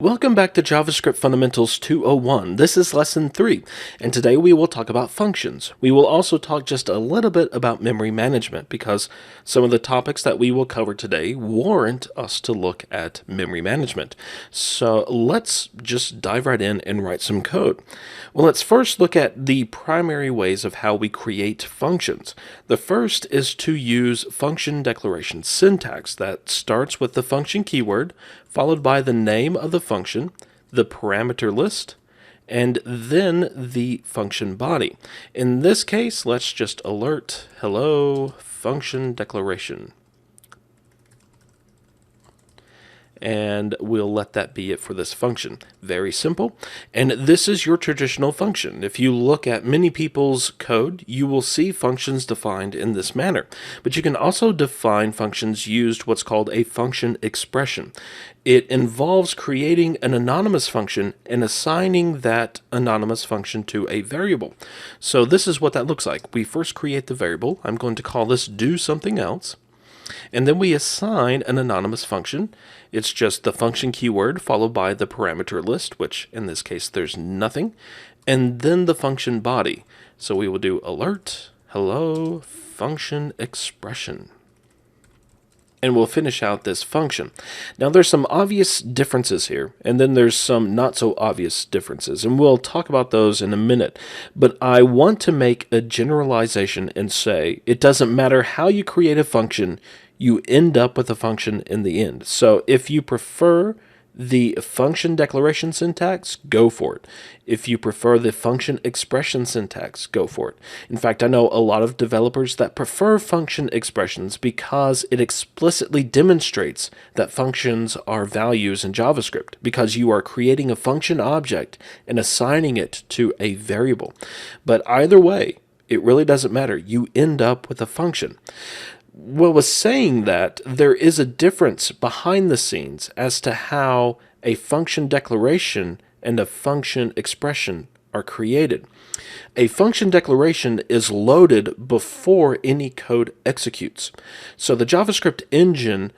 Welcome back to JavaScript Fundamentals 201. This is lesson 3, and today we will talk about functions. We will also talk just a little bit about memory management because some of the topics that we will cover today warrant us to look at memory management. So let's just dive right in and write some code. Well, let's first look at the primary ways of how we create functions. The first is to use function declaration syntax that starts with the function keyword, followed by the name of the function, the parameter list, and then the function body. In this case, let's just alert hello function declaration. And we'll let that be it for this function. Very simple. And this is your traditional function. If you look at many people's code, you will see functions defined in this manner. But you can also define functions used what's called a function expression. It involves creating an anonymous function and assigning that anonymous function to a variable. So this is what that looks like. We first create the variable. I'm going to call this do something else. And then we assign an anonymous function. It's just the function keyword followed by the parameter list, which in this case there's nothing, and then the function body. So we will do alert hello function expression. And we'll finish out this function. Now there's some obvious differences here, and then there's some not so obvious differences, and we'll talk about those in a minute. But I want to make a generalization and say it doesn't matter how you create a function, you end up with a function in the end. So if you prefer the function declaration syntax, go for it. If you prefer the function expression syntax, go for it. In fact, I know a lot of developers that prefer function expressions because it explicitly demonstrates that functions are values in JavaScript, because you are creating a function object and assigning it to a variable. But either way, it really doesn't matter. You end up with a function. Well, was saying that there is a difference behind the scenes as to how a function declaration and a function expression are created. A function declaration is loaded before any code executes. So the JavaScript engine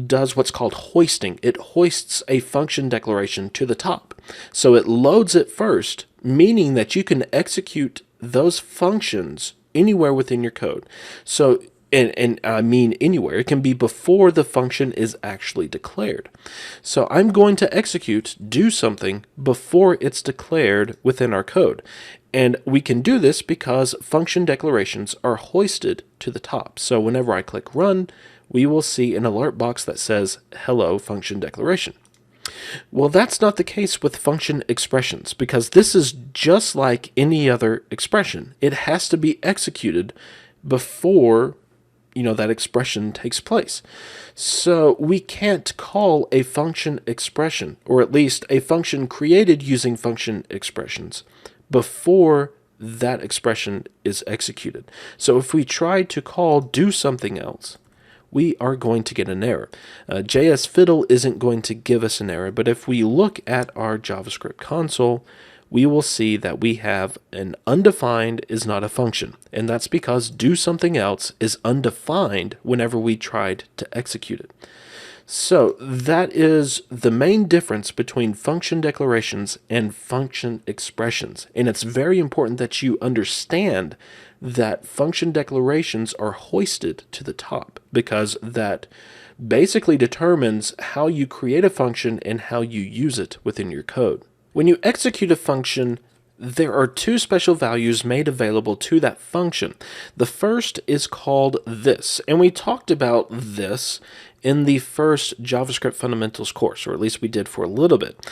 does what's called hoisting. It hoists a function declaration to the top. So it loads it first, meaning that you can execute those functions anywhere within your code. So And I mean anywhere. It can be before the function is actually declared. So I'm going to execute do something before it's declared within our code. And we can do this because function declarations are hoisted to the top. So whenever I click run, we will see an alert box that says hello function declaration. Well, that's not the case with function expressions, because this is just like any other expression. It has to be executed before that expression takes place. So we can't call a function expression, or at least a function created using function expressions, before that expression is executed. So if we try to call do something else, we are going to get an error. JS Fiddle isn't going to give us an error, but if we look at our JavaScript console, we will see that we have an undefined is not a function. And that's because do something else is undefined whenever we tried to execute it. So that is the main difference between function declarations and function expressions. And it's very important that you understand that function declarations are hoisted to the top, because that basically determines how you create a function and how you use it within your code. When you execute a function, there are two special values made available to that function. The first is called this, and we talked about this in the first JavaScript Fundamentals course, or at least we did for a little bit.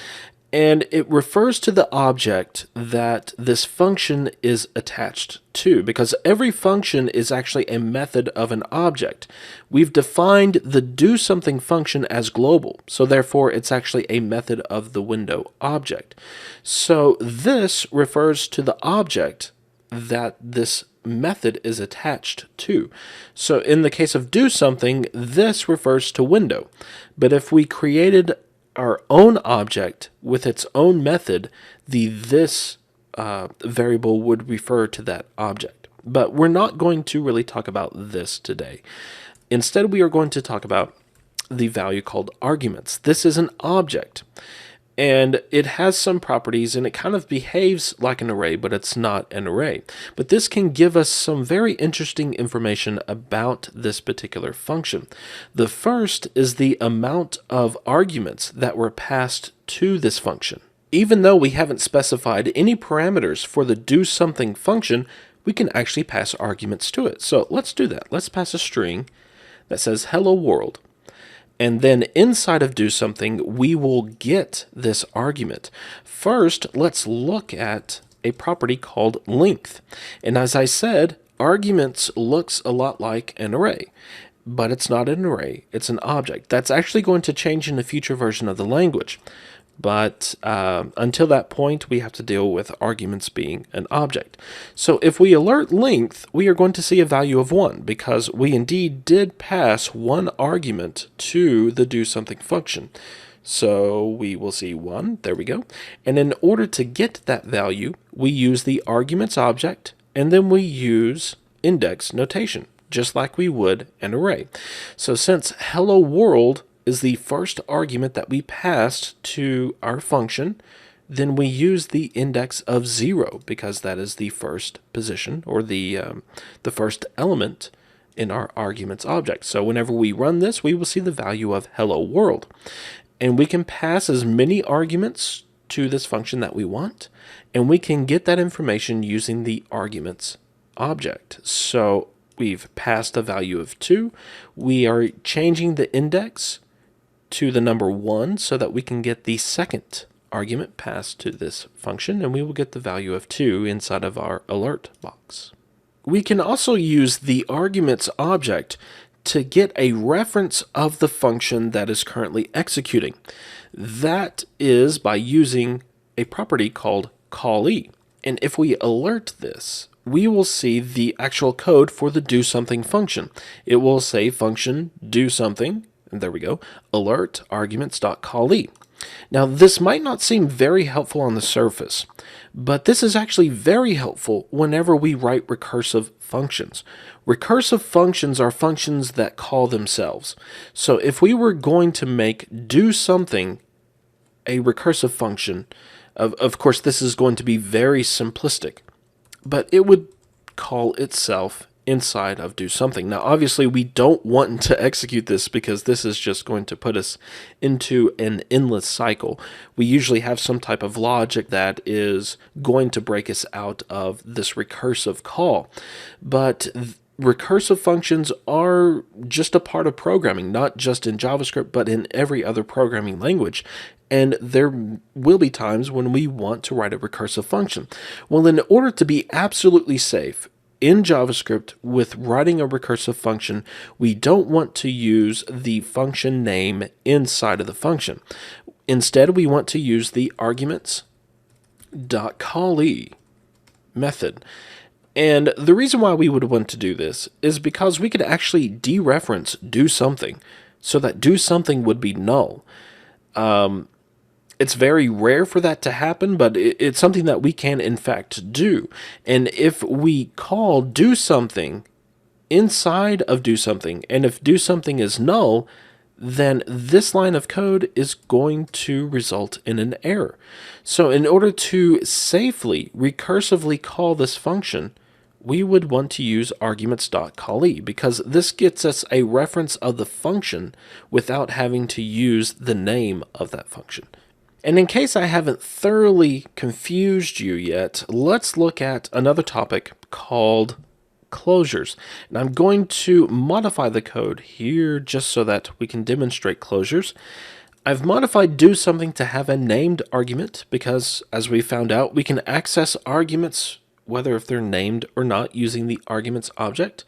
And it refers to the object that this function is attached to, because every function is actually a method of an object. We've defined the do something function as global, so therefore it's actually a method of the window object. So this refers to the object that this method is attached to. So in the case of do something, this refers to window. But if we created our own object with its own method, the this variable would refer to that object. But we're not going to really talk about this today. Instead, we are going to talk about the value called arguments. This is an object. And it has some properties, and it kind of behaves like an array, but it's not an array. But this can give us some very interesting information about this particular function. The first is the amount of arguments that were passed to this function. Even though we haven't specified any parameters for the do something function, we can actually pass arguments to it. So let's do that. Let's pass a string that says hello world. And then inside of do something, we will get this argument. First, let's look at a property called length. And as I said, arguments looks a lot like an array, but it's not an array, it's an object. That's actually going to change in a future version of the language. But until that point, we have to deal with arguments being an object. So if we alert length, we are going to see a value of 1 because we indeed did pass one argument to the do something function. So we will see 1, there we go. And in order to get that value, we use the arguments object, and then we use index notation, just like we would an array. So since hello world is the first argument that we passed to our function, then we use the index of 0 because that is the first position or the first element in our arguments object. So whenever we run this, we will see the value of hello world. And we can pass as many arguments to this function that we want, and we can get that information using the arguments object. So we've passed a value of 2. We are changing the index to the number 1 so that we can get the second argument passed to this function, and we will get the value of 2 inside of our alert box. We can also use the arguments object to get a reference of the function that is currently executing. That is by using a property called callee. And if we alert this, we will see the actual code for the do something function. It will say function do something, and there we go, alert arguments.callee. Now this might not seem very helpful on the surface, but this is actually very helpful whenever we write recursive functions. Recursive functions are functions that call themselves. So if we were going to make do something a recursive function, of course this is going to be very simplistic, but it would call itself inside of do something. Now obviously we don't want to execute this because this is just going to put us into an endless cycle. We usually have some type of logic that is going to break us out of this recursive call. But recursive functions are just a part of programming, not just in JavaScript, but in every other programming language. And there will be times when we want to write a recursive function. Well, in order to be absolutely safe, in JavaScript, with writing a recursive function, we don't want to use the function name inside of the function. Instead, we want to use the arguments.callee method. And the reason why we would want to do this is because we could actually dereference do something so that do something would be null. It's very rare for that to happen, but it's something that we can in fact do. And if we call do something inside of do something, and if do something is null, then this line of code is going to result in an error. So in order to safely recursively call this function, we would want to use arguments.callee because this gets us a reference of the function without having to use the name of that function. And in case I haven't thoroughly confused you yet, let's look at another topic called closures. And I'm going to modify the code here just so that we can demonstrate closures. I've modified do something to have a named argument because, as we found out, we can access arguments whether if they're named or not using the arguments object.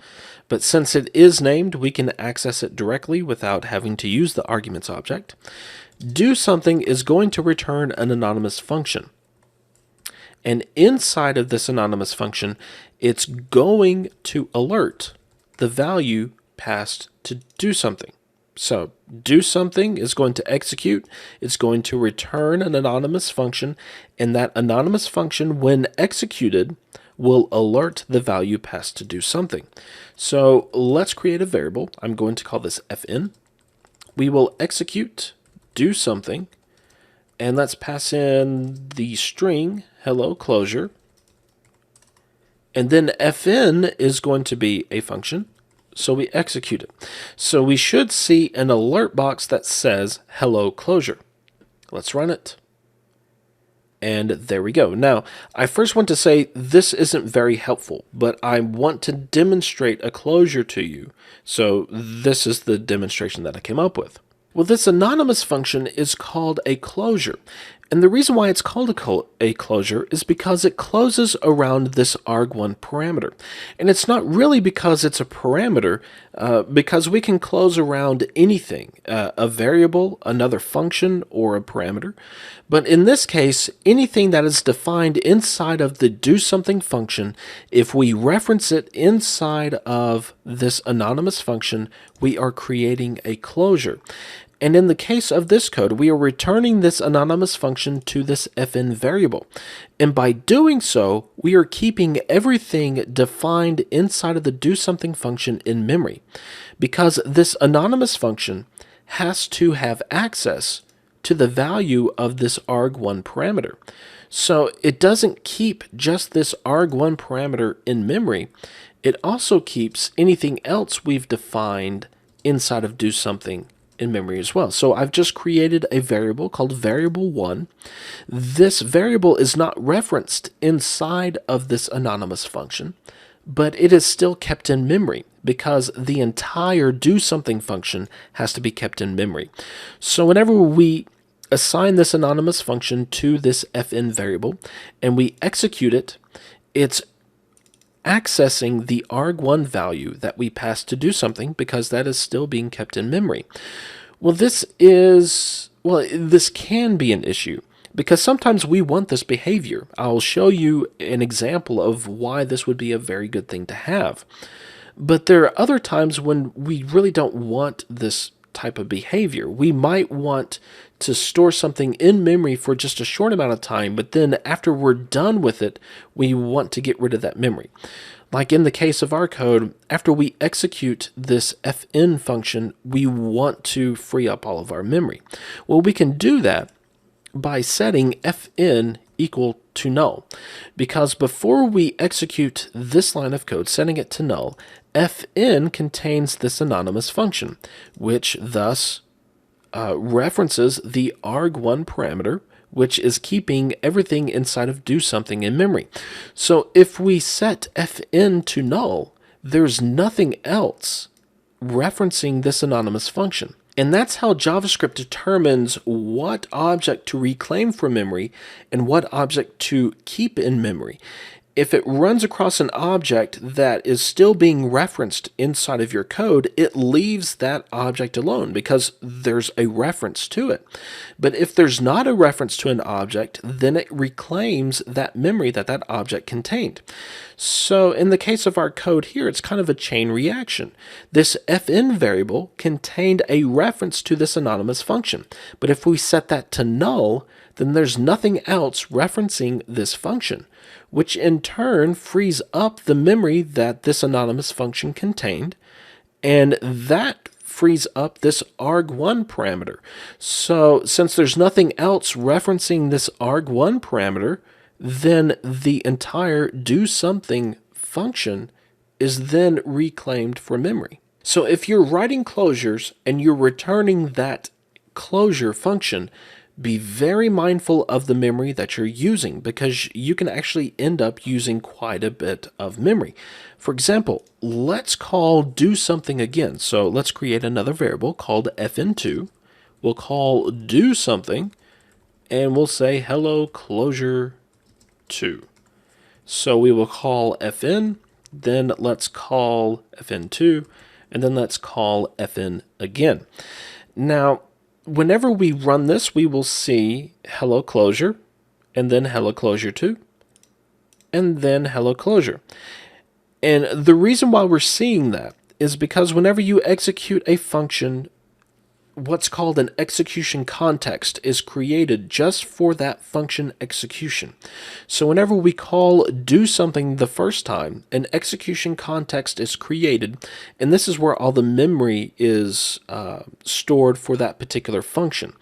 But since it is named, we can access it directly without having to use the arguments object. Do something is going to return an anonymous function. And inside of this anonymous function, it's going to alert the value passed to do something. So do something is going to execute. It's going to return an anonymous function, and that anonymous function, when executed, will alert the value passed to do something. So let's create a variable. I'm going to call this fn. We will execute do something, And let's pass in the string hello closure. And then fn is going to be a function, so we execute it. So we should see an alert box that says hello closure. Let's run it. And there we go. Now, I first want to say this isn't very helpful, but I want to demonstrate a closure to you. So this is the demonstration that I came up with. Well, this anonymous function is called a closure. And the reason why it's called a closure is because it closes around this arg1 parameter. And it's not really because it's a parameter, because we can close around anything, a variable, another function, or a parameter. But in this case, anything that is defined inside of the doSomething function, if we reference it inside of this anonymous function, we are creating a closure. And in the case of this code, we are returning this anonymous function to this fn variable. And by doing so, we are keeping everything defined inside of the doSomething function in memory, because this anonymous function has to have access to the value of this arg1 parameter. So it doesn't keep just this arg1 parameter in memory, it also keeps anything else we've defined inside of doSomething in memory as well. So I've just created a variable called variable1. This variable is not referenced inside of this anonymous function, but it is still kept in memory because the entire doSomething function has to be kept in memory. So whenever we assign this anonymous function to this fn variable and we execute it, it's accessing the arg1 value that we passed to doSomething because that is still being kept in memory. Well, this can be an issue because sometimes we want this behavior. I'll show you an example of why this would be a very good thing to have. But there are other times when we really don't want this type of behavior. We might want to store something in memory for just a short amount of time, but then after we're done with it, we want to get rid of that memory. Like in the case of our code, after we execute this fn function, we want to free up all of our memory. Well, we can do that by setting fn equal to null, because before we execute this line of code, setting it to null, fn contains this anonymous function, which thus references the arg1 parameter, which is keeping everything inside of doSomething in memory. So if we set fn to null, there's nothing else referencing this anonymous function. And that's how JavaScript determines what object to reclaim from memory and what object to keep in memory. If it runs across an object that is still being referenced inside of your code, it leaves that object alone because there's a reference to it. But if there's not a reference to an object, then it reclaims that memory that that object contained. So in the case of our code here, it's kind of a chain reaction. This fn variable contained a reference to this anonymous function. But if we set that to null, then there's nothing else referencing this function, which in turn frees up the memory that this anonymous function contained, and that frees up this arg1 parameter. So since there's nothing else referencing this arg1 parameter, then the entire doSomething function is then reclaimed for memory. So if you're writing closures and you're returning that closure function, be very mindful of the memory that you're using because you can actually end up using quite a bit of memory. For example, let's call doSomething again. So let's create another variable called fn2. We'll call doSomething and we'll say hello closure 2. So we will call fn, then let's call fn2, and then let's call fn again. Now, whenever we run this, we will see hello closure, and then hello closure 2, and then hello closure. And the reason why we're seeing that is because whenever you execute a function what's called an execution context is created just for that function execution. So whenever we call do something the first time, an execution context is created, and this is where all the memory is stored for that particular function.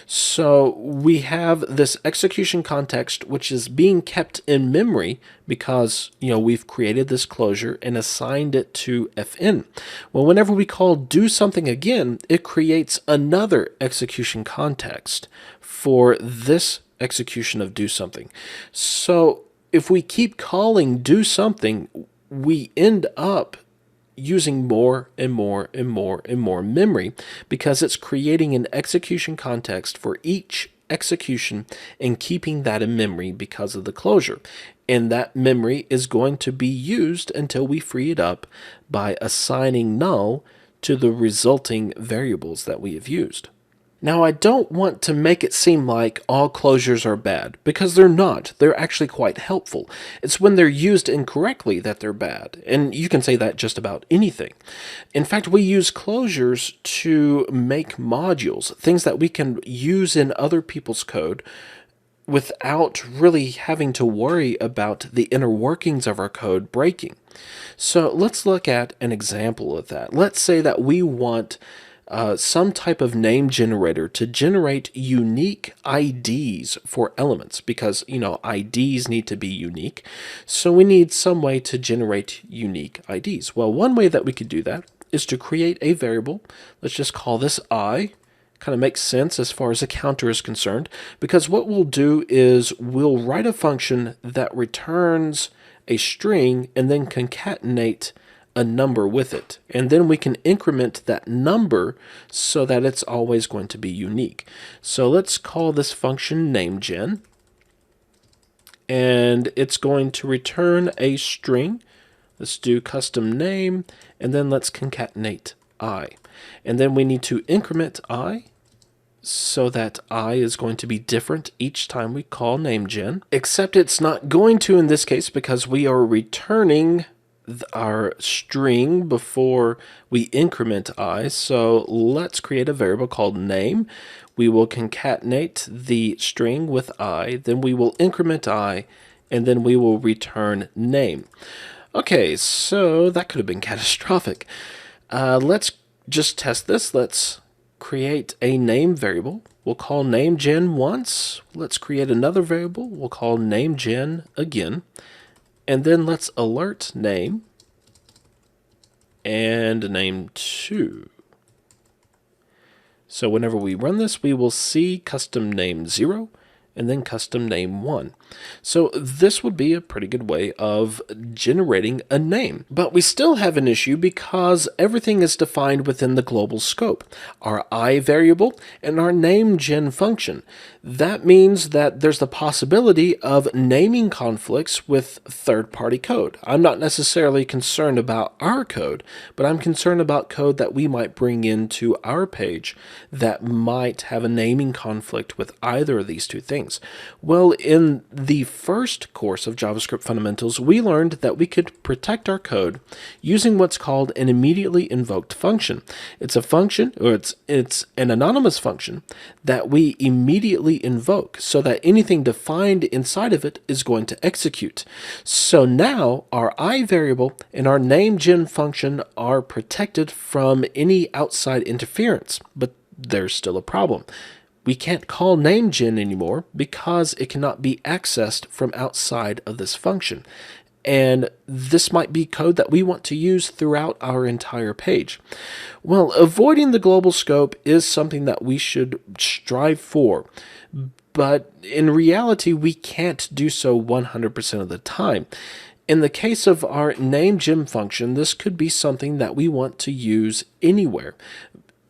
So we have this execution context which is being kept in memory because we've created this closure and assigned it to fn. Well, whenever we call do something again, it creates another execution context for this execution of do something. So if we keep calling do something, we end up using more and more and more and more memory because it's creating an execution context for each execution and keeping that in memory because of the closure. And that memory is going to be used until we free it up by assigning null to the resulting variables that we have used. Now, I don't want to make it seem like all closures are bad, because they're not. They're actually quite helpful. It's when they're used incorrectly that they're bad, and you can say that just about anything. In fact, we use closures to make modules, things that we can use in other people's code without really having to worry about the inner workings of our code breaking. So let's look at an example of that. Let's say that we want some type of name generator to generate unique IDs for elements because, IDs need to be unique. So we need some way to generate unique IDs. Well, one way that we could do that is to create a variable. Let's just call this I. Kind of makes sense as far as a counter is concerned, because what we'll do is we'll write a function that returns a string and then concatenate a number with it. And then we can increment that number so that it's always going to be unique. So let's call this function nameGen. And it's going to return a string. Let's do custom name, and then let's concatenate I. And then we need to increment I so that I is going to be different each time we call nameGen, except it's not going to in this case because we are returning our string before we increment I. So let's create a variable called name. We will concatenate the string with I, then we will increment I, and then we will return name. Okay, so that could have been catastrophic. Let's just test this. Let's create a name variable. We'll call nameGen once. Let's create another variable. We'll call nameGen again. And then let's alert name and name2. So whenever we run this, we will see custom name 0 and then custom name 1. So this would be a pretty good way of generating a name. But we still have an issue because everything is defined within the global scope, our I variable and our nameGen function. That means that there's the possibility of naming conflicts with third-party code. I'm not necessarily concerned about our code, but I'm concerned about code that we might bring into our page that might have a naming conflict with either of these two things. Well, in the first course of JavaScript Fundamentals, we learned that we could protect our code using what's called an immediately invoked function. It's a function, or it's an anonymous function that we immediately invoke so that anything defined inside of it is going to execute. So now our I variable and our nameGen function are protected from any outside interference, but there's still a problem. We can't call nameGen anymore because it cannot be accessed from outside of this function. And this might be code that we want to use throughout our entire page. Well, avoiding the global scope is something that we should strive for. But in reality, we can't do so 100% of the time. In the case of our nameGen function, this could be something that we want to use anywhere.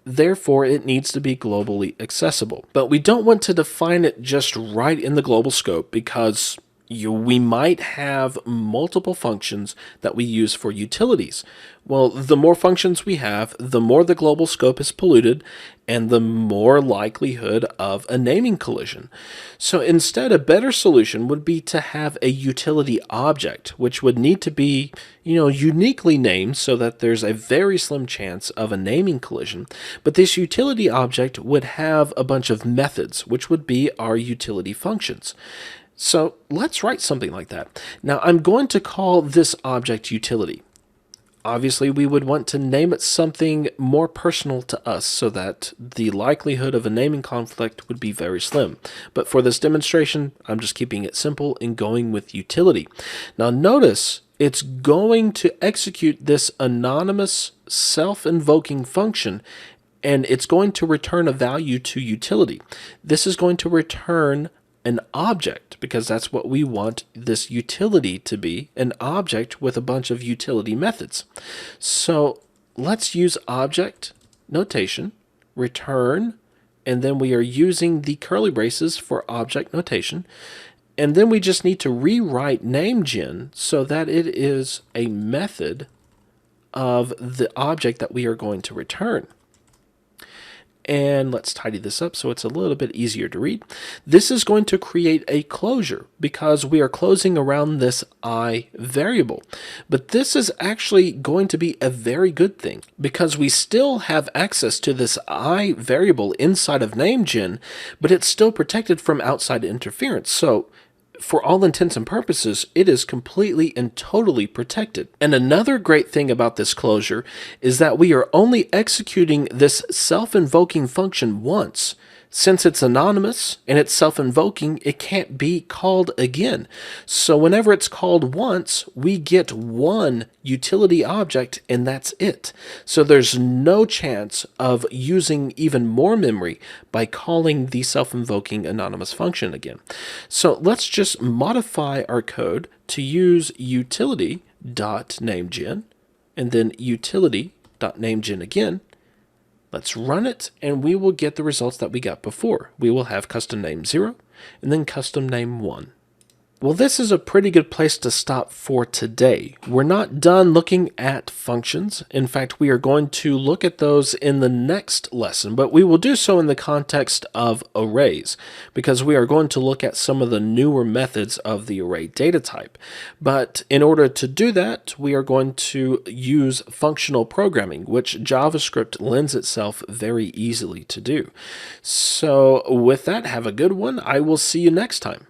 Therefore, it needs to be globally accessible. But we don't want to define it just right in the global scope because We might have multiple functions that we use for utilities. Well, the more functions we have, the more the global scope is polluted, and the more likelihood of a naming collision. So instead, a better solution would be to have a utility object, which would need to be, uniquely named so that there's a very slim chance of a naming collision. But this utility object would have a bunch of methods, which would be our utility functions. So let's write something like that. Now I'm going to call this object utility. Obviously, we would want to name it something more personal to us so that the likelihood of a naming conflict would be very slim. But for this demonstration, I'm just keeping it simple and going with utility. Now notice it's going to execute this anonymous self-invoking function, and it's going to return a value to utility. This is going to return an object, because that's what we want this utility to be, an object with a bunch of utility methods. So let's use object notation, return, and then we are using the curly braces for object notation. And then we just need to rewrite nameGen so that it is a method of the object that we are going to return. And let's tidy this up so it's a little bit easier to read. This is going to create a closure because we are closing around this I variable. But this is actually going to be a very good thing because we still have access to this I variable inside of nameGen, but it's still protected from outside interference. So for all intents and purposes, it is completely and totally protected. And another great thing about this closure is that we are only executing this self-invoking function once. Since it's anonymous and it's self-invoking, it can't be called again. So whenever it's called once, we get one utility object and that's it. So there's no chance of using even more memory by calling the self-invoking anonymous function again. So let's just modify our code to use utility.nameGen and then utility.nameGen again. Let's run it, and we will get the results that we got before. We will have custom name 0 and then custom name 1. Well, this is a pretty good place to stop for today. We're not done looking at functions. In fact, we are going to look at those in the next lesson, but we will do so in the context of arrays because we are going to look at some of the newer methods of the array data type. But in order to do that, we are going to use functional programming, which JavaScript lends itself very easily to do. So with that, have a good one. I will see you next time.